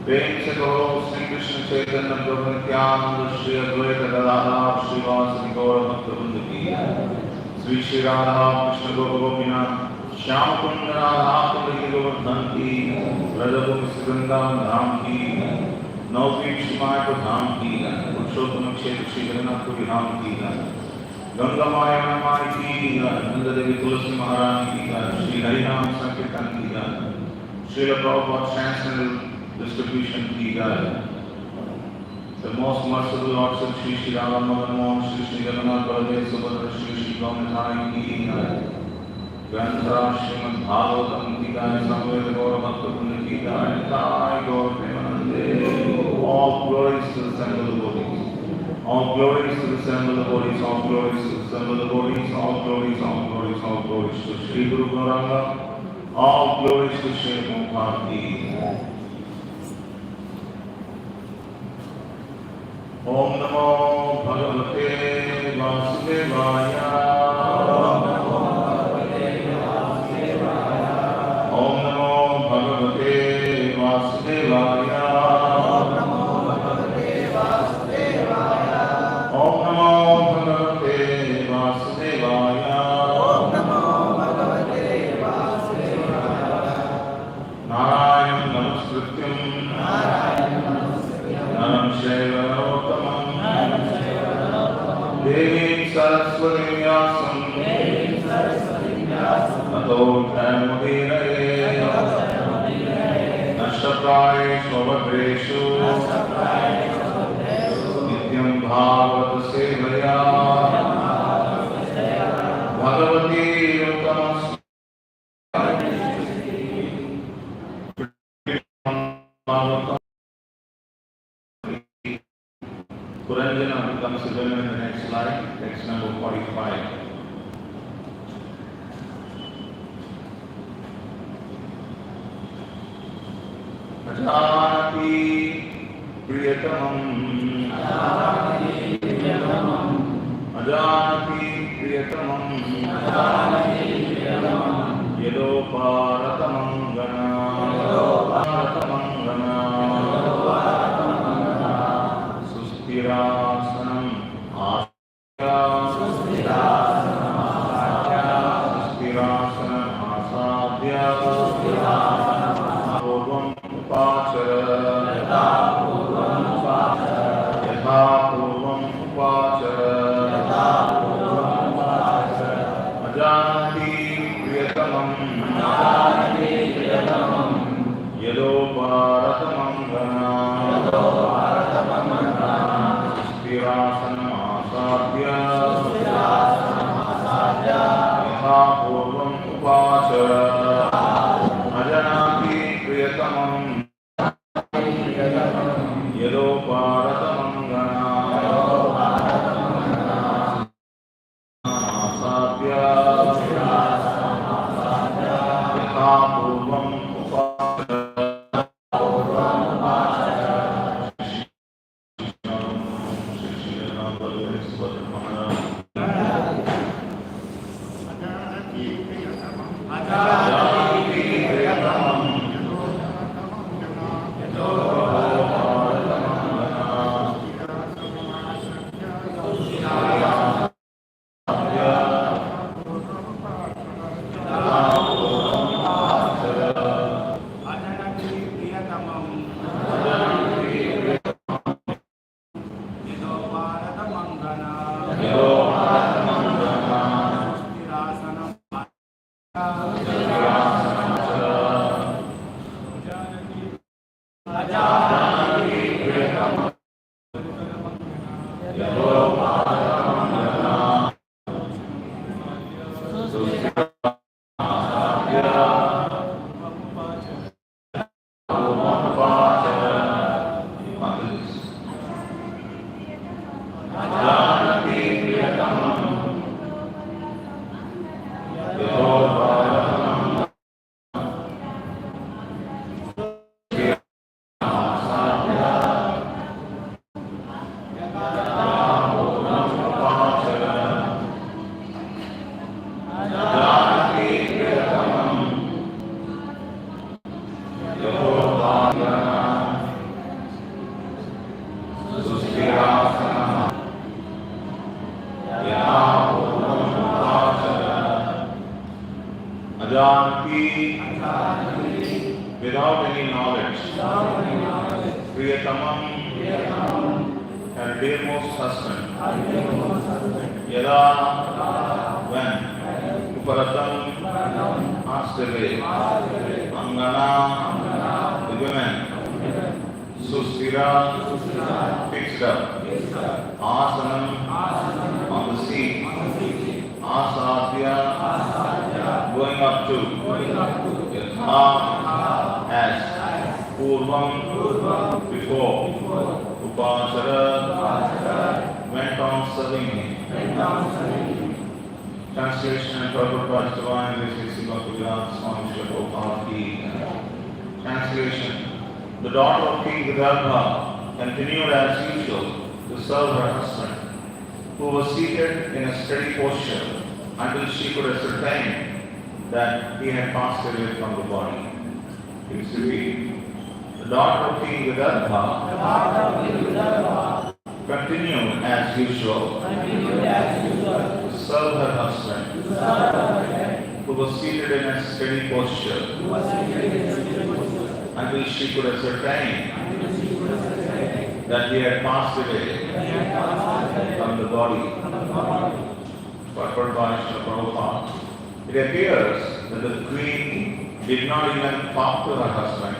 प्रेम से कहो श्री कृष्ण चैतन्य प्रभु नित्यानंद श्री अद्वैत गदाधर श्रीवासदि गौर भक्तवृंद की श्री श्री राधा कृष्ण गोपिनाथ श्याम कुंड राधा कुंड गोवर्धन की ब्रजभूमि वृंदावन धाम की नवद्वीप सीमाएं को धाम की पुरुषोत्तम क्षेत्र श्री जगन्नाथ धाम की गंगा माया माई की नंद देवी तुलसी महारानी की श्री हरिनाम संकीर्तन की श्री प्रभुपाद चैनल distribution की the most merciful Lord Shri Shri Ram Madan Mohan Shri Shri Jagannath Baladev Subhadra Shri Shri Gaunatari की ग्रंथरा श्रीमद् भागवतम की समवेत गौर भक्तवृंद की गौर प्रेमानंदे all glories to the assembled devotees all glories to the assembled devotees all glories to the assembled devotees all glories to Shri Guru Gauranga all glories to Shri Mukherjee Om Namo Bhagavate Vasudevaya Om Namo Bhagavate Vasudevaya Om Namo Bhagavate Vasudevaya Om Namo Bhagavate Vasudevaya Om Namo Bhagavate Vasudevaya Narayanam Namaskrityam Naram Shaiva Devi Saraswati Vyasam Nato Dhamudiraye Nashtapraye Shvabhadreshu Nityam Bhagavata Sevaya Bhagavati Uttamas Puranjana becomes a woman in the next slide, text number 45. Ajati Priyatamam Ajati Priyatamam Yadoparatamam Gana Susthirasanam Asadya Purvam Upachara Yatha Purvam Upachara Ajanati Priyatamam Yadoparatamam Gana Susthirasanam Asadya Yatha Purvam Upachara Ajanati Priyatamam Yadoparatamam Gana Asadya Yatha Purvam Upachara Ajanati, without any knowledge, Priyatamam, her dearmost husband, Yada, when Uparatam asked away, Angana, the women, Sustira, fixed up, Asanam, on the seat, Asatya, going up to, Yatha, as, Purvam, before, Upasara, went on serving him. Translation and purport divine, this is Srimad Swami Prabhupada. Translation. The daughter of King Vedanta continued as usual to serve her husband, who was seated in a steady posture until she could ascertain that he had passed away from the body. Please repeat. The daughter of King Vedanta continued as usual to serve her husband, who was seated in a steady posture until she could ascertain that he had passed away from the body. Purport by Srila Prabhupada. It appears that the queen did not even talk to her husband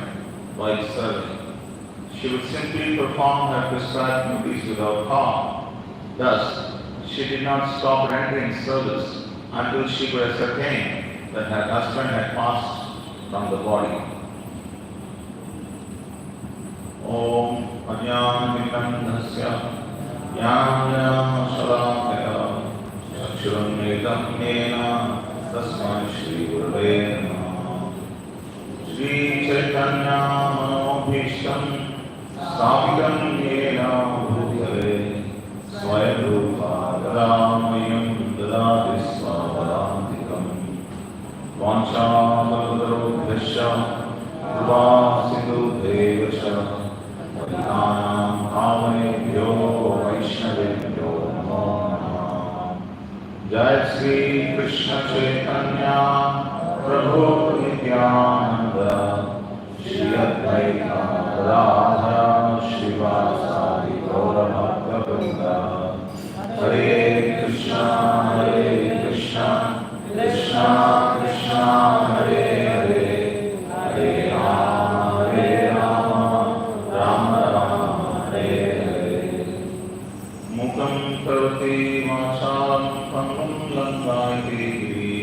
while serving. She would simply perform her prescribed duties without harm. Thus, she did not stop rendering service until she could ascertain that her husband had passed from the body. Om Ajnanandasya Jnana Shalakaya Chakshuram Netam Nena Tasmai Shri Gurave Namaha. Shri Chaitanya Manobhishtam Sthapitam Yena Bhutale Swayam Rupa Gadamayam Dadati Swavadantikam Vanchamaludharobhyasya Rupa Sindhu Devasya Padinam Pavanebhyo Vaishnavebhyo Namo Namaha. Jai Sri Krishna Chaitanya Prabhu Nityananda Shri Advaita Radha Srivasadi Gaura Bhakta Hare Krishna Krishna Krishna Hare Hare Hare Rama Rama Rama Hare Hare. Mukam Karoti Vacham Pangam Lankaiti Giri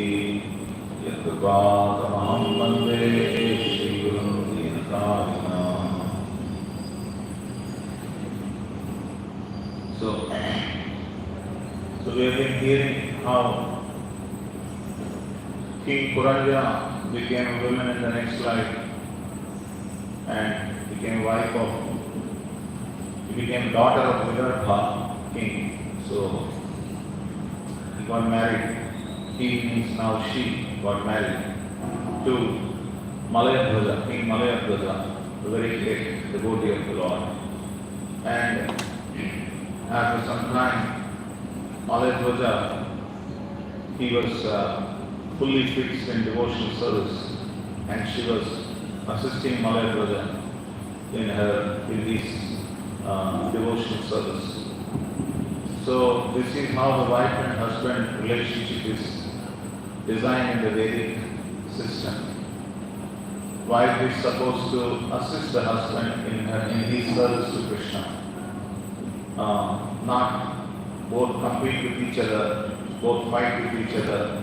Yadvatamaham Vande Shri Gurum Dinakayana. So we have been hearing how King Puranja became a woman in the next life and became wife of, he became daughter of Vedanta king. So he got married. He means now she got married to Malayadhvaja, King Malayadhvaja, the very great devotee of the Lord. And after some time, Malayadhvaja, he was fully fixed in devotional service, and she was assisting Malayadhvaja in his devotional service. So this is how the wife and husband relationship is designed in the Vedic system. Wife is supposed to assist the husband in his service to Krishna. Not both compete with each other, both fight with each other,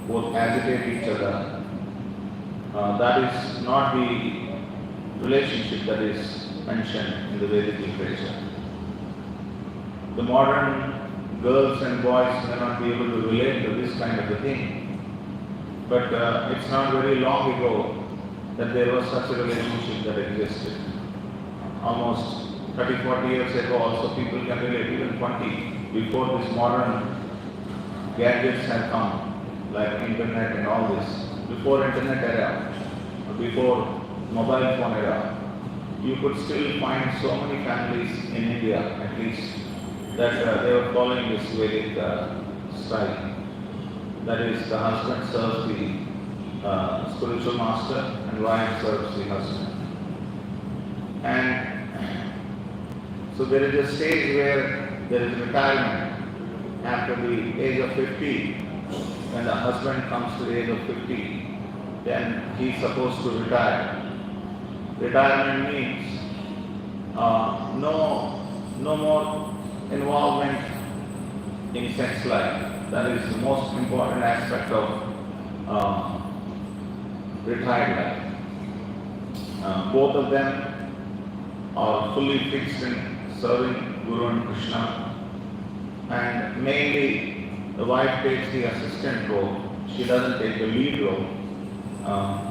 both agitate each other. That is not the relationship that is mentioned in the Vedic literature. The modern girls and boys may not be able to relate to this kind of a thing. But it's not very long ago that there was such a relationship that existed. Almost 30-40 years ago also people can relate, even 20, before this modern gadgets had come, like internet and all this. Before internet era, before mobile phone era, you could still find so many families in India, at least, that they were following this Vedic style. That is, the husband serves the spiritual master, and wife serves the husband. And so there is a stage where there is retirement after the age of 50. When the husband comes to the age of 50, then he is supposed to retire. Retirement means no more involvement in sex life. That is the most important aspect of retired life. Both of them are fully fixed in serving Guru and Krishna, and mainly the wife takes the assistant role. She doesn't take the lead role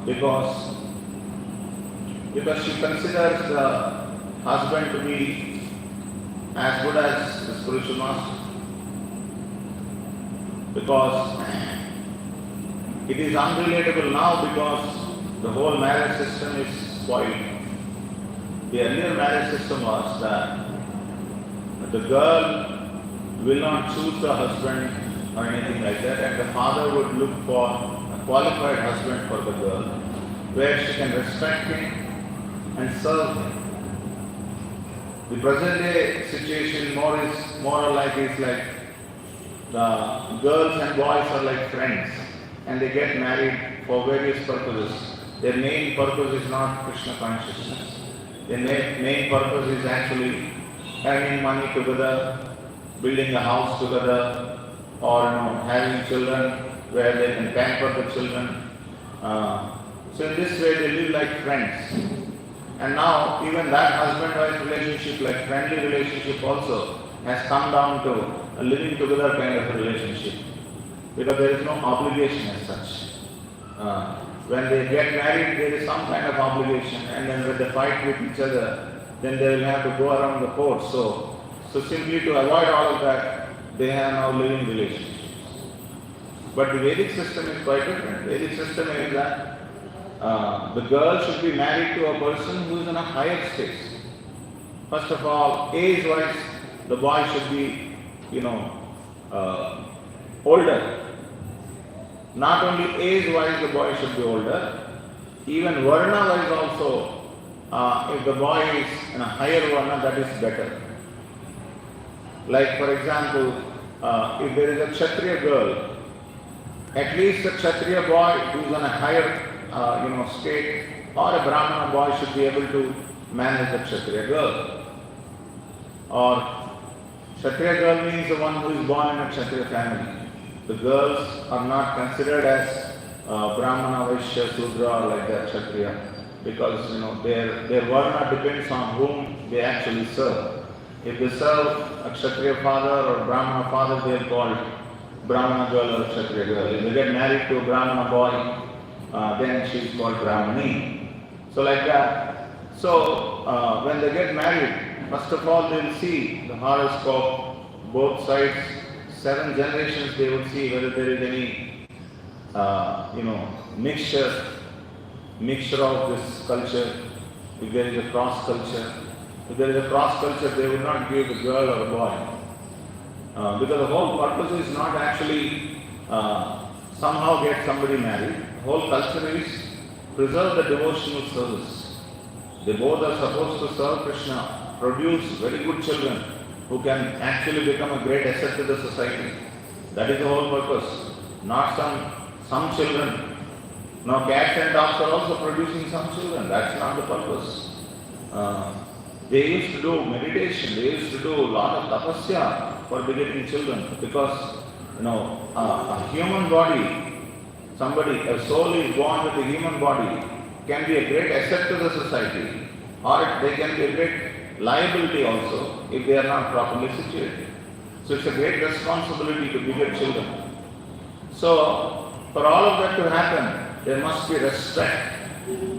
because she considers the husband to be as good as the spiritual master. Because it is unrelatable now because the whole marriage system is spoiled. The earlier marriage system was that the girl will not choose the husband or anything like that, and the father would look for a qualified husband for the girl, where she can respect him and serve him. The present day situation more or like the girls and boys are like friends, and they get married for various purposes. Their main purpose is not Krishna consciousness. Their main purpose is actually earning money together, building a house together, or having children where they can pamper the children. So in this way they live like friends. And now even that husband-wife relationship, like friendly relationship also, has come down to a living together kind of relationship, because there is no obligation as such. When they get married, there is some kind of obligation, and then when they fight with each other, then they will have to go around the court. So simply to avoid all of that, they have now living relationships. But the Vedic system is quite different. The Vedic system is that the girl should be married to a person who is in a higher stage. First of all, age-wise, the boy should be, older. Not only age-wise the boy should be older, even varna-wise also, if the boy is in a higher varna, that is better. Like for example, if there is a Kshatriya girl, at least a Kshatriya boy who is on a higher state, or a Brahmana boy should be able to manage the Kshatriya girl. Or Kshatriya girl means the one who is born in a Kshatriya family. The girls are not considered as Brahmana, Vaishya, Sudra, or like that Kshatriya, because their varna depends on whom they actually serve. If they serve a Kshatriya father or Brahmana father, they are called Brahmana girl or Kshatriya girl. If they get married to a Brahmana boy, then she is called Brahmani. So like that. So when they get married, first of all they will see the horoscope, both sides, 7 generations they will see whether there is any mixture of this culture, if there is a cross culture. If there is a cross culture, they will not give a girl or a boy. Because the whole purpose is not actually somehow get somebody married. The whole culture is preserve the devotional service. They both are supposed to serve Krishna, produce very good children who can actually become a great asset to the society. That is the whole purpose. Not some children. Now cats and dogs are also producing some children. That's not the purpose. They used to do meditation, they used to do a lot of tapasya for begetting children, because a human body, a soul is born with a human body, can be a great asset to the society, or they can be a great liability also if they are not properly situated. So it's a great responsibility to beget children. So for all of that to happen, there must be respect.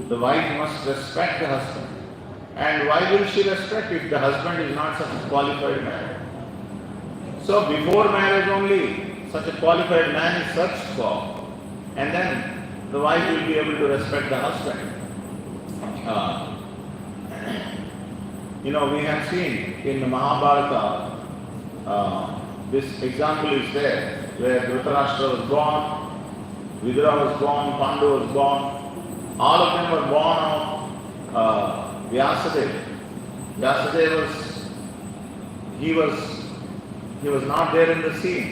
The wife must respect the husband. And why will she respect if the husband is not such a qualified man? So before marriage only, such a qualified man is searched for, and then the wife will be able to respect the husband. We have seen in the Mahabharata, this example is there, where Dhritarashtra was born, Vidura was born, Pandu was born. All of them were born of Vyasadeva. Vyasadeva he was not there in the scene.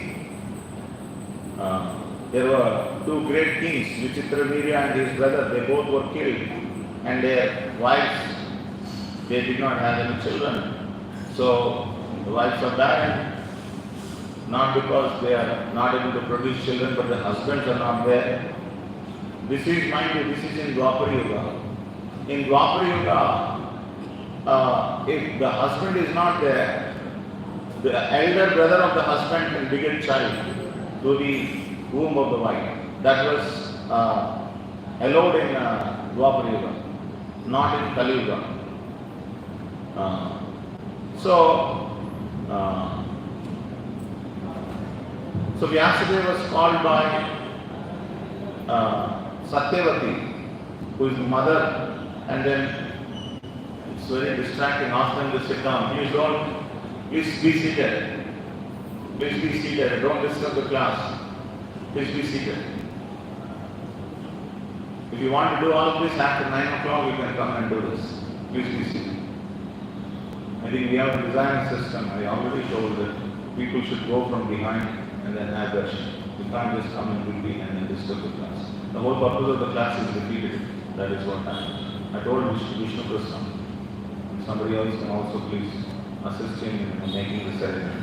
There were two great kings, Vichitravirya and his brother. They both were killed, and their wives, they did not have any children. So the wives are barren, not because they are not able to produce children, but the husbands are not there. This is, mind you, this is in Dwapara Yuga. In Dwapara Yuga, if the husband is not there, the elder brother of the husband can beget child to the womb of the wife. That was allowed in Dwapara Yuga, not in Kali Yuga. So Vyasadeva was called by Satyavati, who is the mother, and then it's very distracting. Ask them to sit down. Please be seated. Please be seated. Don't disturb the class. Please be seated. If you want to do all of this after 9 o'clock, you can come and do this. Please be seated. I think we have to design a system. I already told that people should go from behind and then have darshan. You can't just come and and then disturb the class. The whole purpose of the class is repeated. That is what happened. I told Vishnu Krishna. Somebody else can also please assist him in making the ceremony.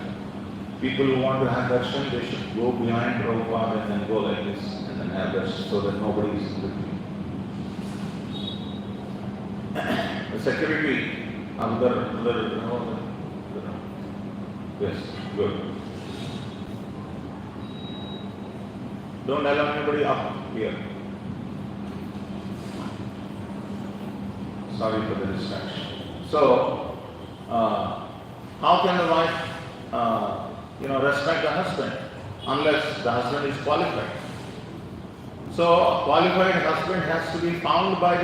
People who want to have darshan, they should go behind Prabhupada and then go like this and then have darshan so that nobody is in between. The security, yes, good. Don't allow anybody up here. Sorry for the distraction. So, how can the wife, respect the husband unless the husband is qualified? So, a qualified husband has to be found by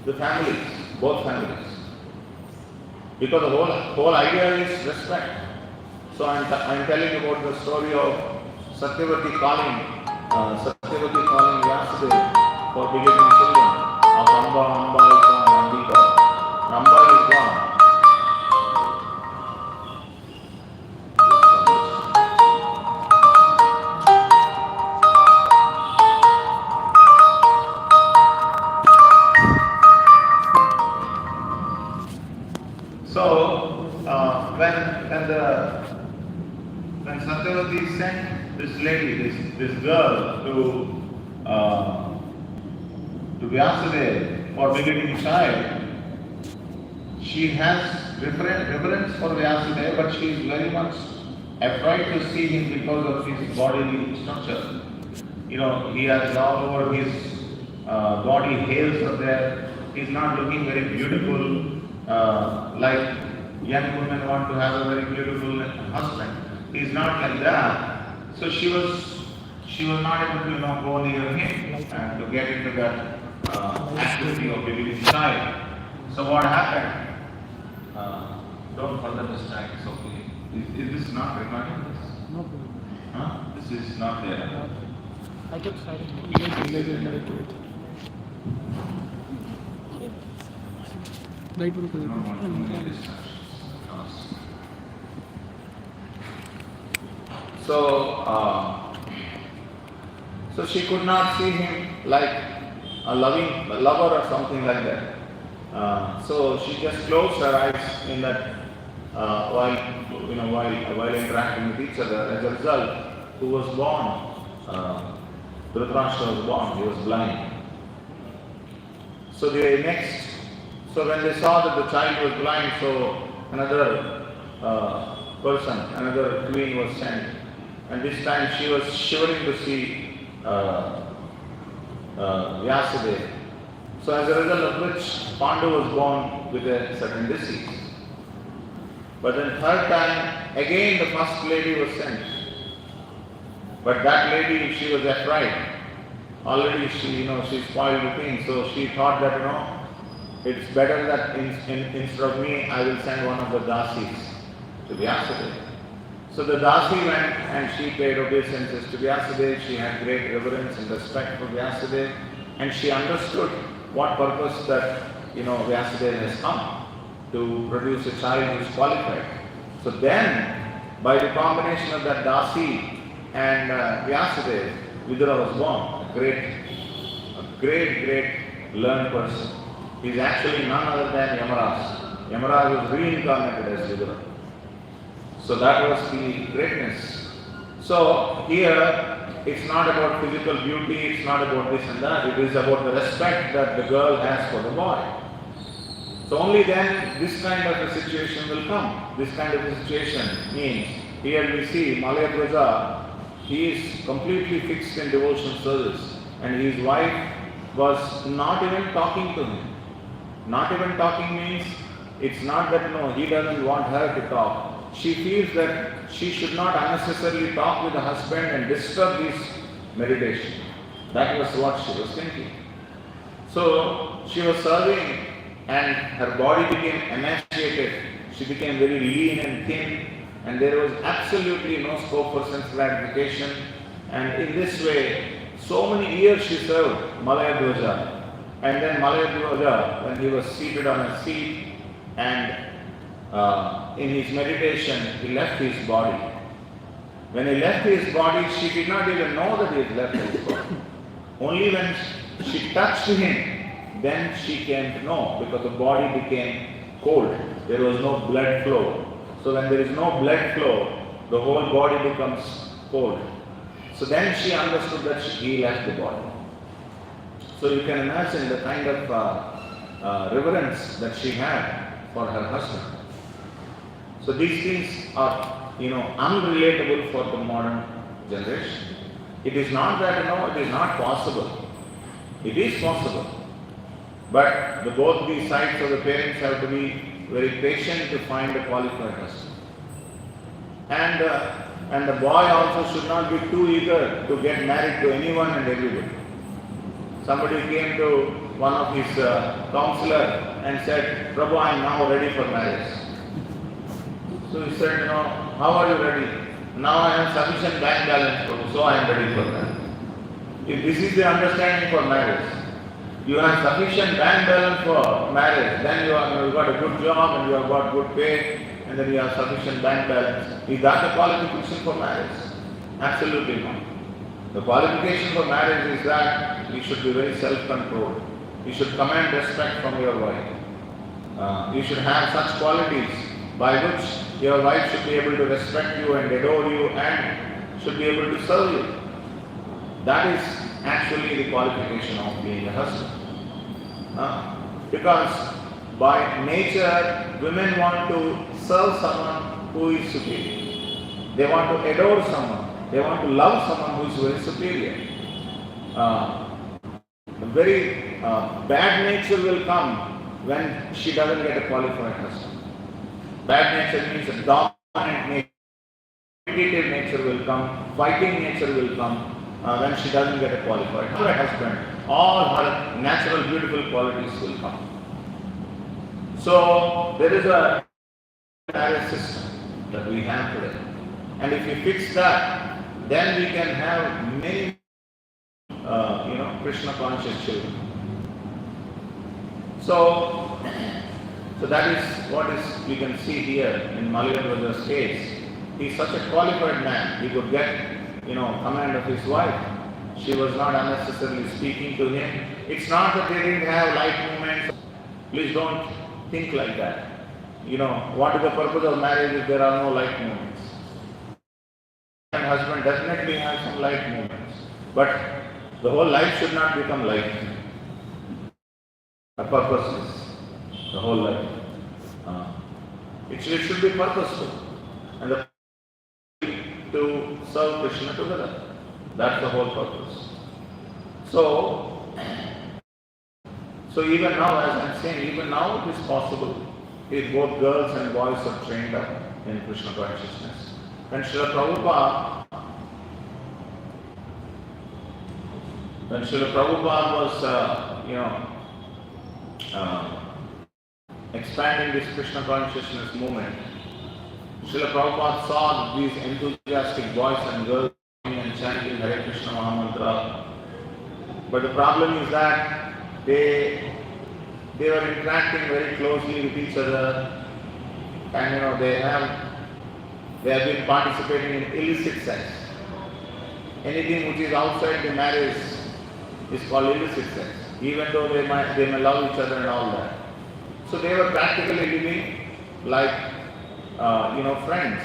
the families, both families, because the whole idea is respect. So, I'm telling you about the story of Satyavati calling Vyasadeva for begetting children of Amba is gone, Ambika. Amba is gone. So, when Satyavati sent this lady, this girl to Vyasadeva for begetting a child, she has reverence for Vyasadeva, but she is very much afraid to see him because of his bodily structure. He has all over his body hairs are there. He's not looking very beautiful, like young women want to have a very beautiful husband. He's not like that. So she was not able to go near him and to get into that activity of begetting child. So what happened? Don't further distract. It's okay. Is this not recording this? No. Huh? This is not there. I kept silent. You guys related to it. Right, So she could not see him like a lover or something like that. So she just closed her eyes in that while interacting with each other. As a result, who was born? Dhritarashtra was born. He was blind. So when they saw that the child was blind, so another queen was sent, and this time she was shivering to see Vyasadeva. So as a result of which Pandu was born with a certain disease. But then third time, again the first lady was sent. But that lady, she was afraid. Already she spoiled the thing, so she thought that it's better that instead of me, I will send one of the dasis to Vyasadeva. So the Dasi went and she paid obeisances to Vyasadeva. She had great reverence and respect for Vyasadeva, and she understood what purpose that Vyasadeva has come to produce a child who is qualified. So then, by the combination of that Dasi and Vyasadeva, Vidura was born, a great learned person. He is actually none other than Yamaraj. Yamaraj was reincarnated as Vidura. So that was the greatness. So here, it's not about physical beauty, it's not about this and that, it is about the respect that the girl has for the boy. So only then this kind of a situation will come. This kind of a situation means, here we see Malayadwaja, he is completely fixed in devotional service, and his wife was not even talking to him. Not even talking means, it's not that he doesn't want her to talk. She feels that she should not unnecessarily talk with the husband and disturb his meditation. That was what she was thinking. So she was serving and her body became emaciated. She became very lean and thin, and there was absolutely no scope for sense gratification. And in this way, so many years she served Malayadwaja. And then Malayadwaja, when he was seated on a seat and in his meditation, he left his body. When he left his body, she did not even know that he had left his body. Only when she touched him, then she came to know, because the body became cold. There was no blood flow. So when there is no blood flow, the whole body becomes cold. So then she understood that he left the body. So you can imagine the kind of reverence that she had for her husband. So these things are, unrelatable for the modern generation. It is not that, it is not possible. It is possible. But both the sides of the parents have to be very patient to find a qualified husband. And the boy also should not be too eager to get married to anyone and everybody. Somebody came to one of his counselor and said, Prabhu, I am now ready for marriage. So he said, how are you ready? Now I have sufficient bank balance, Prabhu, so I am ready for marriage. If this is the understanding for marriage, you have sufficient bank balance for marriage, then you have got a good job and you have got good pay, and then you have sufficient bank balance. Is that the qualification for marriage? Absolutely not. The qualification for marriage is that you should be very self-controlled. You should command respect from your wife. You should have such qualities by which your wife should be able to respect you and adore you and should be able to serve you. That is actually the qualification of being a husband. Because by nature, women want to serve someone who is superior. They want to adore someone. They want to love someone who is very superior. A very bad nature will come when she doesn't get a qualified husband. Bad nature means a dominant nature. Competitive nature will come. Fighting nature will come when she doesn't get a qualified husband. All her natural beautiful qualities will come. So there is a marriage system that we have today. And if we fix that, then we can have many, Krishna conscious children. So that is what we can see here in Malayadwaja's case. He is such a qualified man. He could get, command of his wife. She was not unnecessarily speaking to him. It's not that they didn't have light movements. Please don't think like that. What is the purpose of marriage if there are no light movements? And husband definitely has some light movements. But the whole life should not become light. The purpose is the whole life. It should be purposeful. And the to serve Krishna together. That's the whole purpose. So even now, as I'm saying, even now it is possible if both girls and boys are trained up in Krishna consciousness. When Srila Prabhupada was, expanding this Krishna consciousness movement, Srila Prabhupada saw these enthusiastic boys and girls and chanting Hare Krishna Mahamantra. But the problem is that they were interacting very closely with each other, and they have been participating in illicit sex. Anything which is outside the marriage is called illicit sex, even though they may love each other and all that. So they were practically living like friends,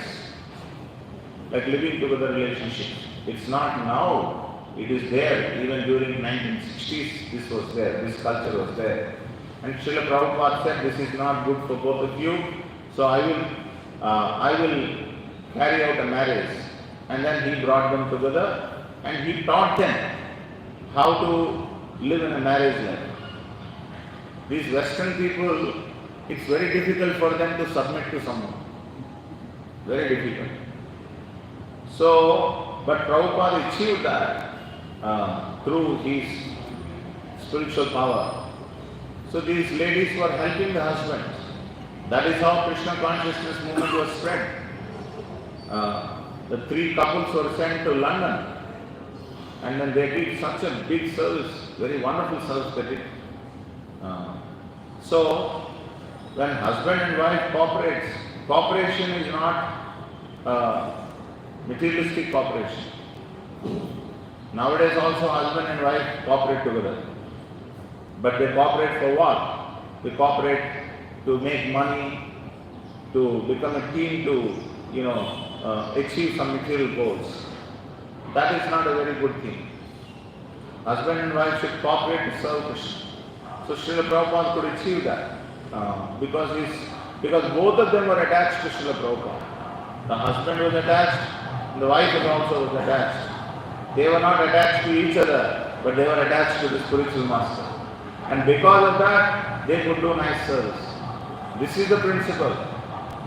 like living together relationship. It's not now, it is there. Even during 1960s this was there, this culture was there. And Srila Prabhupada said, this is not good for both of you, so I will carry out a marriage. And then he brought them together and he taught them how to live in a marriage life. These Western people, it's very difficult for them to submit to someone. Very difficult. So, but Prabhupada achieved that through his spiritual power. So these ladies were helping the husbands. That is how Krishna consciousness movement was spread. The 3 couples were sent to London, and then they did such a big service, very wonderful service they did. So, when husband and wife cooperates, cooperation is not materialistic cooperation. Nowadays also husband and wife cooperate together. But they cooperate for what? They cooperate to make money, to become a team, to achieve some material goals. That is not a very good thing. Husband and wife should cooperate to serve Krishna. So Srila Prabhupada could achieve that because both of them were attached to Srila Prabhupada. The husband was attached, the wife was attached. They were not attached to each other, but they were attached to the spiritual master. And because of that, they could do nice service. This is the principle.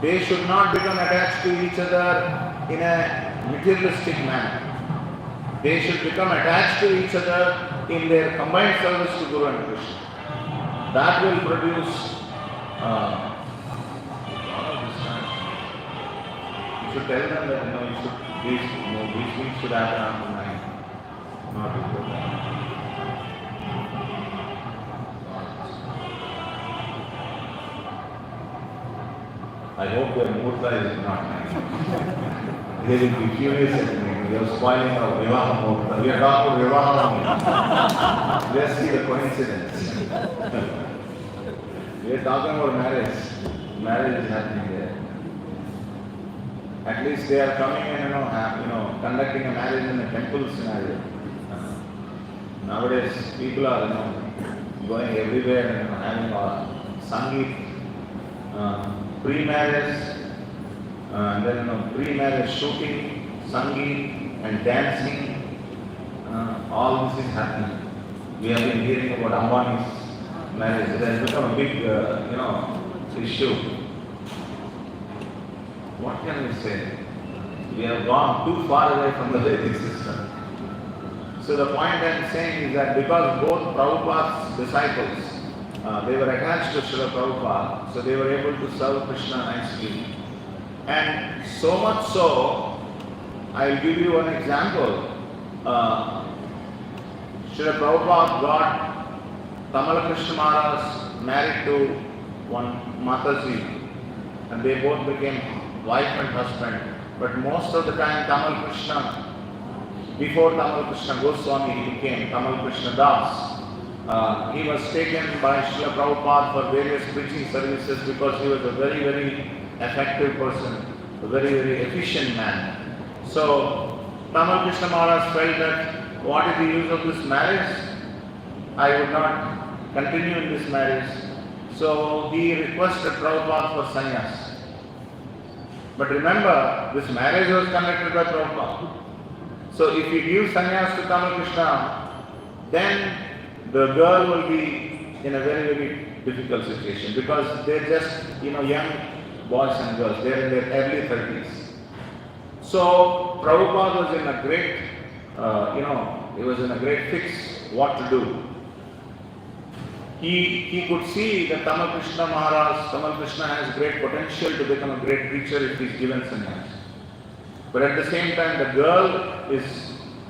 They should not become attached to each other in a materialistic manner. They should become attached to each other in their combined service to Guru and Krishna. That will produce you should tell them that these things should happen after 9, not before that. I hope their murta is not nice. They will be curious at me. They are spoiling our Vivaha murta. We are talking about Vivaha only. Let's see the coincidence. We are talking about marriage. Marriage is happening there. At least they are coming and conducting a marriage in a temple scenario. Nowadays people are going everywhere and having a Sangeet. Pre-marriage, then pre-marriage shooting, singing and dancing, all this is happening. We have been hearing about Ambani's marriage. It has become a big, issue. What can we say? We have gone too far away from the Vedic system. So the point I am saying is that because both Prabhupada's disciples, they were attached to Srila Prabhupada, so they were able to serve Krishna nicely. And so much so, I will give you one example. Srila Prabhupada got Tamal Krishna Maharaj married to one Mataji, and they both became wife and husband. But most of the time, Tamal Krishna, before Tamal Krishna Goswami, he became Tamal Krishna Das. He was taken by Srila Prabhupada for various preaching services because he was a very, very effective person, a very, very efficient man. So, Tamal Krishna Maharaj felt that what is the use of this marriage? I would not continue in this marriage. So, he requested Prabhupada for sannyas. But remember, this marriage was conducted by Prabhupada. So, if you give sannyas to Tamal Krishna, then the girl will be in a very, very difficult situation because they're just, young boys and girls. They're in their early 30s. So, Prabhupada was in a great, he was in a great fix what to do. he could see that Tamal Krishna Maharaj, Tamal Krishna has great potential to become a great preacher if he is given sannyas. But at the same time, the girl is,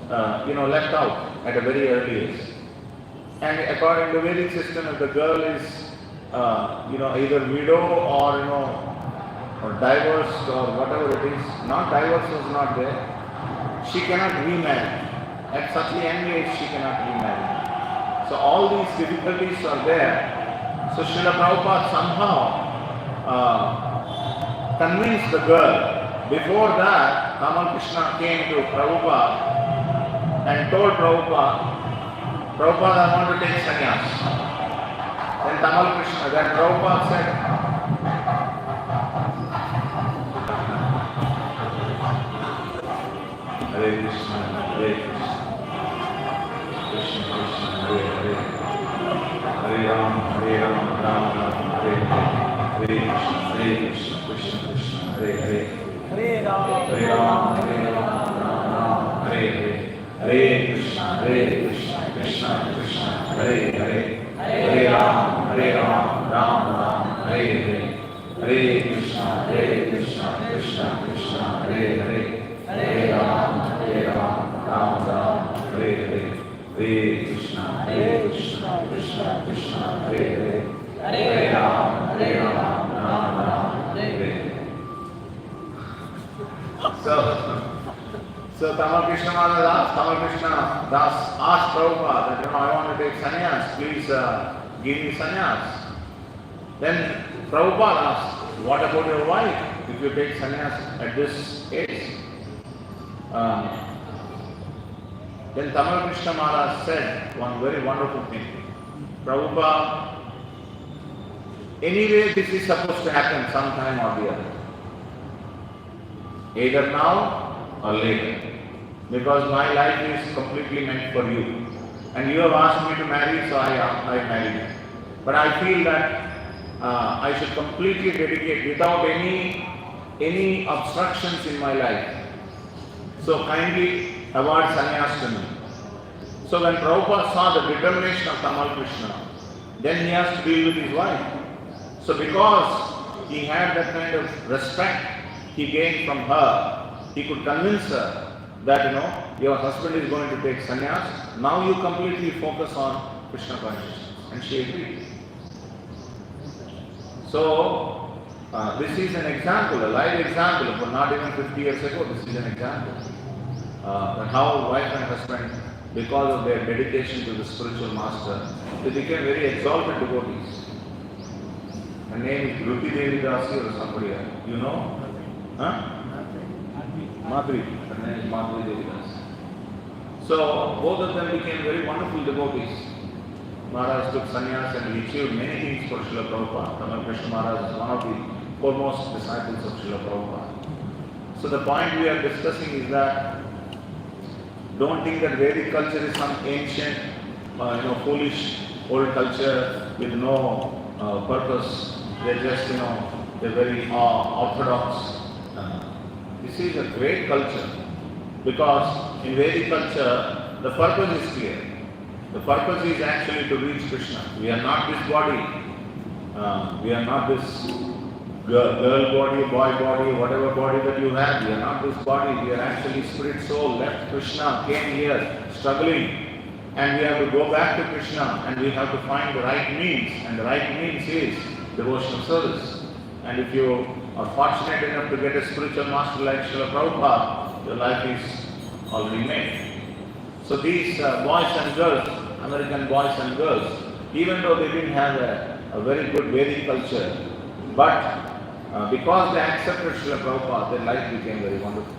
left out at a very early age. And according to Vedic system, if the girl is, either widow or divorced or whatever it is, not divorce was not there, she cannot remarry. At such a young age, she cannot remarry. So all these difficulties are there. So Srila Prabhupada somehow convinced the girl. Before that, Tamal Krishna came to Prabhupada and told Prabhupada, I want to take sannyas. Then Prabhupada said, Hare Krishna, Hare Krishna, Krishna Krishna, Hare Hare, Hare Rama, Rama Rama, Hare Hare, Hare Krishna, Krishna Krishna, Hare Hare, Hare Rama, Rama Rama, Hare Hare, Hare Krishna, Krishna Krishna, Hare Hare, Hare Rama, Rama Rama, Hare Hare, Hare Krishna, Krishna Krishna, Hare Hare, Hare Rama, Rama Rama, Hare Hare, Hare Krishna, Krishna Krishna, Hare Hare, Hare Rama, Rama Rama, Hare Hare. So Tamal Krishna Das asked Prabhupada that, I want to take sannyas, please give me sannyas. Then Prabhupada asked, what about your wife if you take sannyas at this age? Then Tamal Krishna Maharaj said one very wonderful thing. Prabhupada, anyway this is supposed to happen sometime or the other. Either now or later. Because my life is completely meant for you. And you have asked me to marry, so I married you. But I feel that I should completely dedicate without any obstructions in my life. So kindly award sannyas to me. So when Prabhupada saw the determination of Tamal Krishna, then he has to deal with his wife. So because he had that kind of respect he gained from her, he could convince her that, your husband is going to take sannyas, now you completely focus on Krishna consciousness. And she agreed. So, this is an example, a live example, but not even 50 years ago, this is an example. That how wife and husband, because of their dedication to the spiritual master, they became very exalted devotees. Her name is Ruti Devi Dasi or somebody else. You know? Huh? Madhuri. Her name is Madhuri Devi Dasi. So both of them became very wonderful devotees. Maharaj took sannyas and he achieved many things for Srila Prabhupada. Tamal Krishna Maharaj is one of the foremost disciples of Srila Prabhupada. So the point we are discussing is that don't think that Vedic culture is some ancient, foolish old culture with no purpose. They're just, they're very orthodox. This is a great culture because in Vedic culture, the purpose is clear. The purpose is actually to reach Krishna. We are not this body. We are not this girl body, boy body, whatever body that you have. We are not this body. We are actually spirit soul, left Krishna, came here, struggling. And we have to go back to Krishna and we have to find the right means. And the right means is devotional service. And if you are fortunate enough to get a spiritual master like Srila Prabhupada, your life is already made. So these boys and girls, American boys and girls, even though they didn't have a very good Vedic culture, but because they accepted Srila Prabhupada, their life became very wonderful.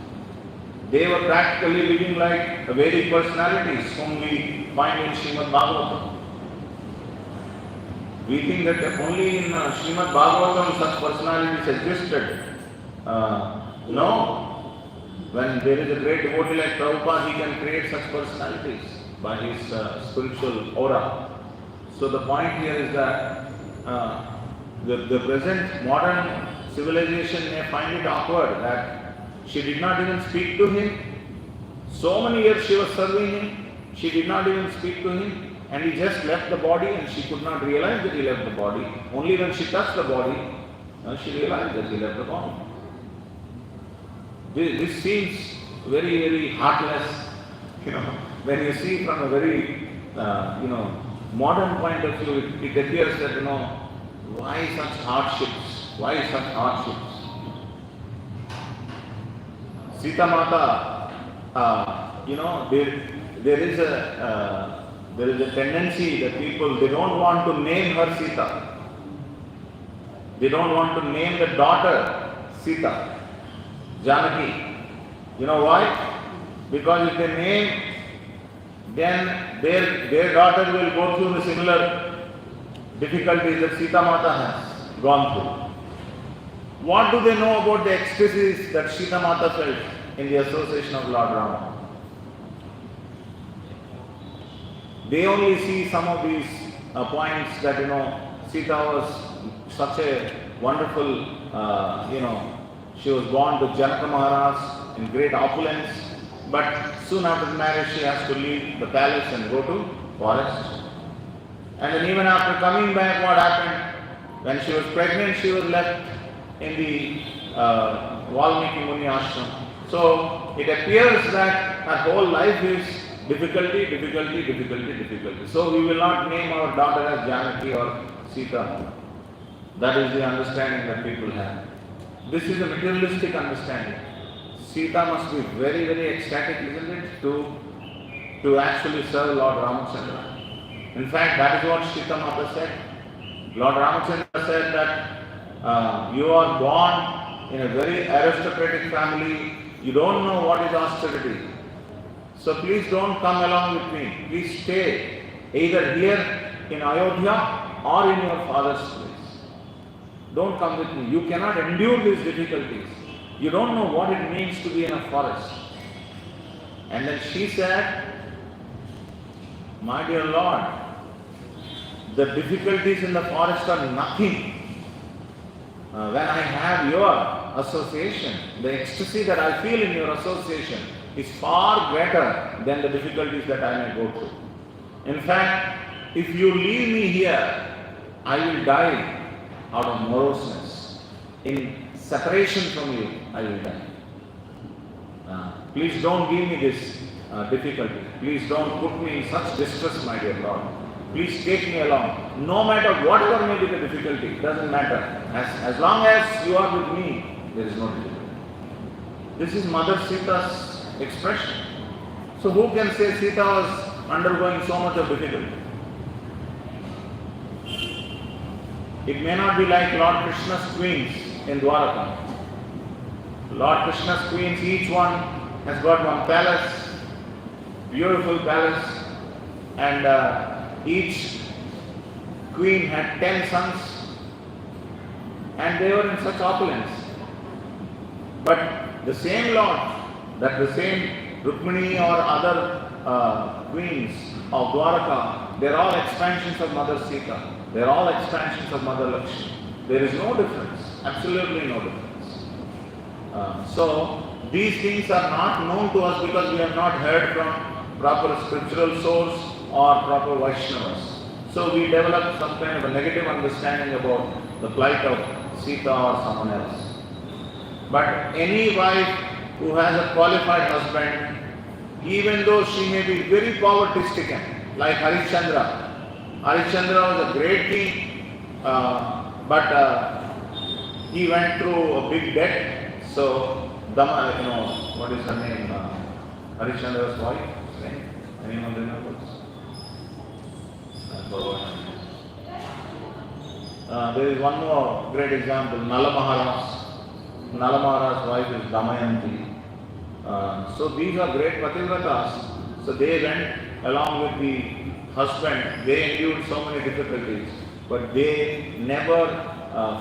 They were practically living like Vedic personalities whom we find in Srimad Bhagavatam. We think that only in Srimad Bhagavatam such personalities existed. No. When there is a great devotee like Prabhupada, he can create such personalities by his spiritual aura. So the point here is that the present modern civilization may find it awkward that she did not even speak to him. So many years she was serving him, she did not even speak to him. And he just left the body and she could not realize that he left the body. Only when she touched the body, she realized that he left the body. This seems very, very heartless, when you see from a very, modern point of view, it appears that, why such hardships? Why such hardships? Sita Mata, there is a tendency that people, they don't want to name her Sita. They don't want to name the daughter Sita, Janaki. You know why? Because if they name, then their daughter will go through the similar difficulties that Sita Mata has gone through. What do they know about the ecstasies that Sita Mata felt in the association of Lord Rama? They only see some of these points that, Sita was such a wonderful, she was born to Janaka Maharaj in great opulence, but soon after the marriage she has to leave the palace and go to forest. And then even after coming back, what happened? When she was pregnant, she was left in the Valmiki Muni ashram. So it appears that her whole life is difficulty. So we will not name our daughter as Janaki or Sita. That is the understanding that people have. This is a materialistic understanding. Sita must be very, very ecstatic, isn't it, to actually serve Lord Ramachandra. In fact, that is what Sita Mata said. Lord Ramachandra said that you are born in a very aristocratic family. You don't know what is austerity. So please don't come along with me. Please stay either here in Ayodhya or in your father's place. Don't come with me. You cannot endure these difficulties. You don't know what it means to be in a forest. And then she said, my dear Lord, the difficulties in the forest are nothing. When I have your association, the ecstasy that I feel in your association is far greater than the difficulties that I may go through. In fact, if you leave me here, I will die out of moroseness. In separation from you, I will die. Please don't give me this difficulty. Please don't put me in such distress, my dear Lord. Please take me along. No matter whatever may be the difficulty, it doesn't matter. As long as you are with me, there is no difficulty. This is Mother Sita's expression. So who can say Sita was undergoing so much of difficulty? It may not be like Lord Krishna's queens in Dwaraka. Lord Krishna's queens, each one has got one palace, beautiful palace, and each queen had 10 sons, and they were in such opulence. But the same Lord, that the same Rukmini or other queens of Dwaraka, they are all expansions of Mother Sita. They are all expansions of Mother Lakshmi. There is no difference, absolutely no difference. So these things are not known to us because we have not heard from proper scriptural source or proper Vaishnavas. So we develop some kind of a negative understanding about the plight of Sita or someone else. But any wife who has a qualified husband, even though she may be very poverty-stricken, like Harishchandra. Harishchandra was a great king, but he went through a big debt. So, what is her name? Harishchandra's wife? Anyone remembers? I forgot. There is one more great example, Nala Maharaj. Nala Maharaj's wife is Damayanti. So these are great pativratas. So they went along with the husband. They endured so many difficulties, but they never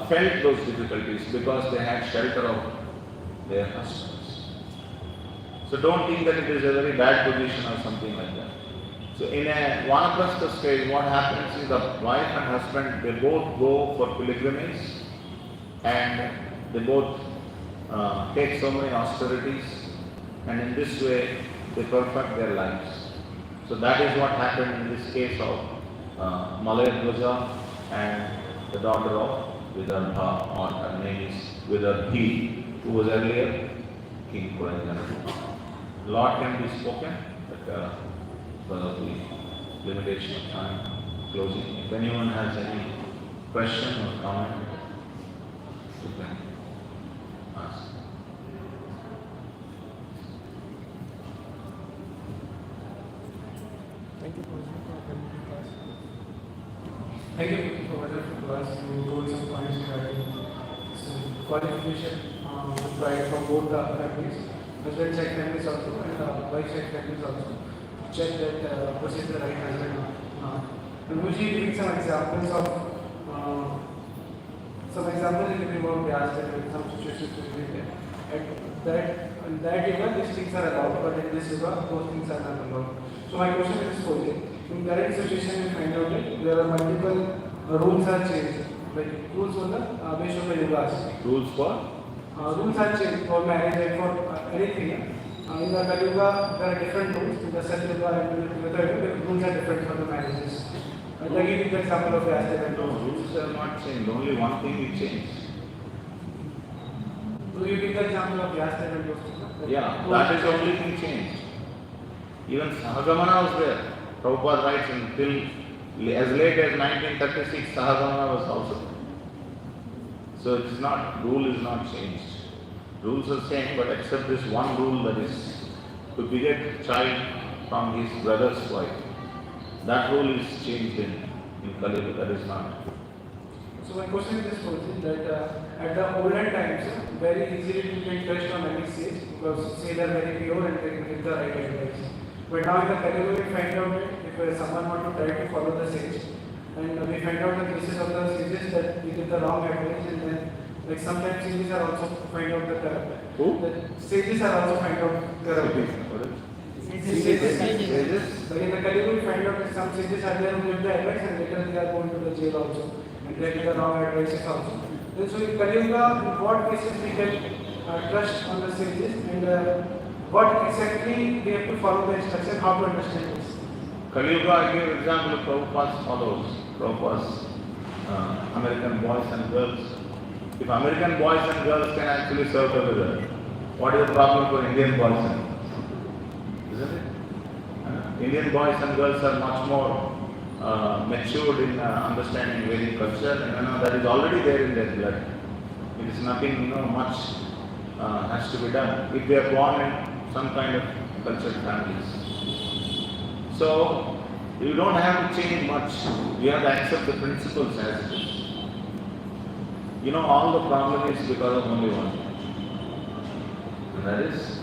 felt those difficulties because they had shelter of their husbands. So don't think that it is a very bad position or something like that. So in a Vanaprastha stage, what happens is the wife and husband, they both go for pilgrimage and they both take so many austerities, and in this way they perfect their lives. So that is what happened in this case of Malayadwaja and the daughter of Vedanta, or her name is Vedanta, who was earlier King Puranjana. A lot can be spoken, but because of the limitation of time, closing. If anyone has any question or comment, you can ask. Thank you for coming to class. Thank you for wonderful class. You told some points regarding qualification required from both the families, husband side families also and wife side families also. Check that what is the right husband or not. And usually giving some examples of you can be asked in some situations related. And that yoga, these things are allowed, but in this yoga, those things are not allowed. So my question is posing. In current situation, we find out that there are multiple rules are changed. Like rules for the base of the yogas. Rules for? Rules are changed for marriage and for anything. In the Kali Yuga, there are different rules. In the Sat Yuga and in the third Yuga, the rules are different for the marriages. I'll give you the example of Vyasa and No, rules are not changed. Only one thing is changed. So you give the example of Vyasa and those things. Yeah, that is the only thing changed. Even Sahagamana was there. Prabhupada writes until as late as 1936, Sahagamana was also there. So it is not, rule is not changed. Rules are same, but except this one rule, that is to beget child from his brother's wife. That rule is changed in Kali Yuga, that is not. So my question is this that at the olden times, very easily you can touch on any sage because sage are very pure and they can give the right advice. But now in the Kali Yuga we find out that if someone wants to try to follow the sage, and we find out the cases of the sages that we give the wrong advice, and then like sometimes sages are also find out the correct. Who? The sages are also find out correct. Sages. Like in the Kali Yuga we find out that some sages are there who give the advice and later they are going to the jail also. And they give the wrong advices also. Then so in Kali Yuga, in what cases we can trust on the sages and what exactly we have to follow the instruction, how to understand this? Kali Yuga, I give an example of Prabhupada's followers. Prabhupada's American boys and girls. If American boys and girls can actually serve together, what is the problem for Indian boys and girls? Isn't it? Indian boys and girls are much more matured in understanding Vedic culture, and that is already there in their blood. It is nothing, much has to be done if they are born in some kind of cultured families. So you don't have to change much. You have to accept the principles as it is. All the problem is because of only one thing, and that is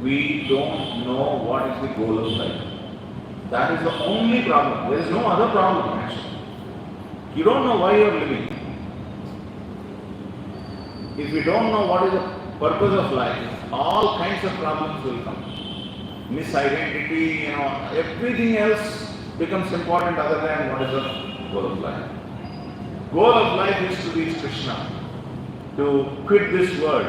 we don't know what is the goal of life. That is the only problem. There is no other problem actually. You don't know why you are living. If you don't know what is the purpose of life, all kinds of problems will come. Misidentity, everything else becomes important other than what is the goal of life. Goal of life is to reach Krishna, to quit this world,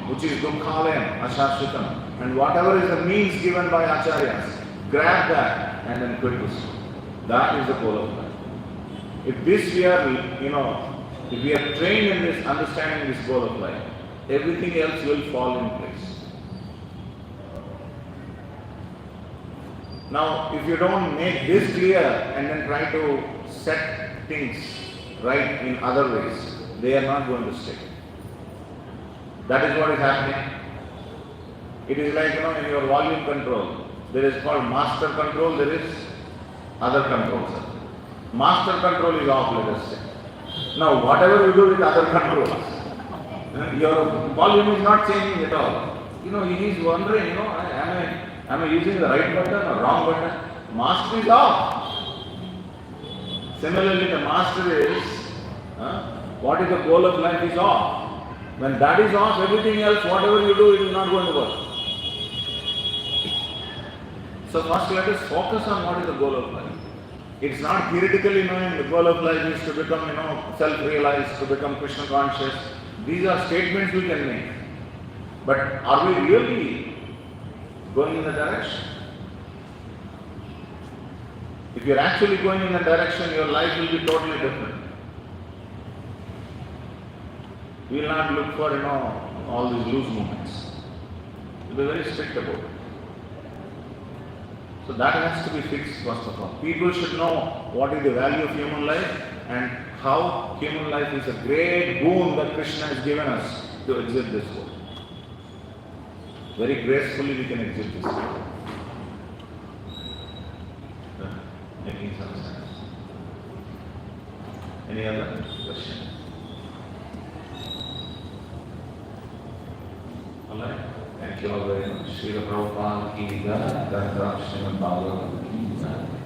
which is dukkhalayam, ashashritam, and whatever is the means given by acharyas, grab that and then quit this. That is the goal of life. If this we are, if we are trained in this, understanding this goal of life, everything else will fall in place. Now, if you don't make this clear and then try to set things right in other ways, they are not going to stick. That is what is happening. It is like, in your volume control, there is called master control, there is other controls. Master control is off, let us say. Now, whatever you do with other controls, your volume is not changing at all. He is wondering, am I using the right button or wrong button? Master is off. Similarly, the master is, what is the goal of life is off. When that is off, everything else, whatever you do, it is not going to work. So first let us focus on what is the goal of life. It's not theoretically knowing the goal of life is to become, self-realized, to become Krishna conscious. These are statements we can make. But are we really going in the direction? If you're actually going in that direction, your life will be totally different. You will not look for, all these loose movements. You'll be very strict about it. So that has to be fixed first of all. People should know what is the value of human life and how human life is a great boon that Krishna has given us to exit this world. Very gracefully we can exit this world. Making some sense. Any other question? Alright. Thank you all very much. Srila Prabhupada ki jai, Srimad Bhagavatam ki jai.